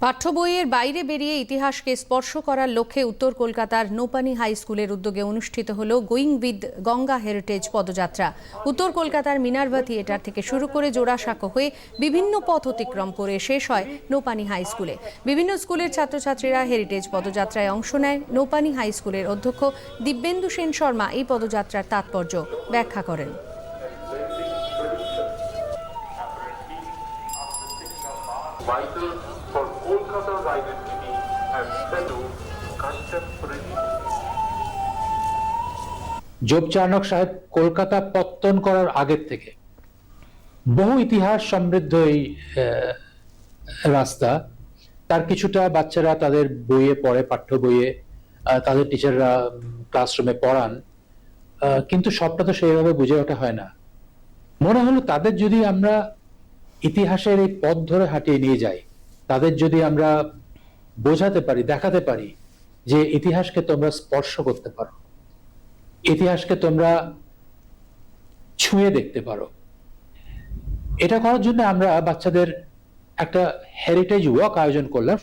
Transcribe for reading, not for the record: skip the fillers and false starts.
পাঠ্য বইয়ের বাইরে বেরিয়ে ইতিহাসকে স্পর্শ করার লক্ষ্যে উত্তর কলকাতার নোপানি হাই স্কুলের উদ্যোগে অনুষ্ঠিত হল গোয়িং উইথ গঙ্গা হেরিটেজ পদযাত্রা। উত্তর কলকাতার মিনার্ভা থিয়েটার থেকে শুরু করে জোড়াসাঁকো হয়ে বিভিন্ন পথ অতিক্রম করে শেষ হয় নোপানি হাই স্কুলে। বিভিন্ন স্কুলের ছাত্রছাত্রীরা হেরিটেজ পদযাত্রায় অংশ নেয়। নোপানি হাই স্কুলের অধ্যক্ষ দিব্যেন্দু সেন শর্মা এই পদযাত্রার তাৎপর্য ব্যাখ্যা করেন। For Kolkata's identity and fellow contemporary. যোগ চার্নক সাহেব কলকাতা পত্তন করার আগের থেকে বহু ইতিহাস সমৃদ্ধ এই রাস্তা। তার কিছুটা বাচ্চারা তাদের বইয়ে পড়ে, পাঠ্য বইয়ে তাদের টিচাররা ক্লাসরুমে পড়ান, কিন্তু সবটা তো সেইভাবে বুঝে ওঠা হয় না। মনে হলো তাদের যদি আমরা ইতিহাসের এই পথ ধরে হাঁটিয়ে নিয়ে যাই, তাদের যদি আমরা বোঝাতে পারি, দেখাতে পারি যে ইতিহাসকে তোমরা স্পর্শ করতে পারো, ইতিহাসকে তোমরা ছুঁয়ে দেখতে পারো, এটা করার জন্য আমরা বাচ্চাদের একটা হেরিটেজ ওয়াক আয়োজন করলাম।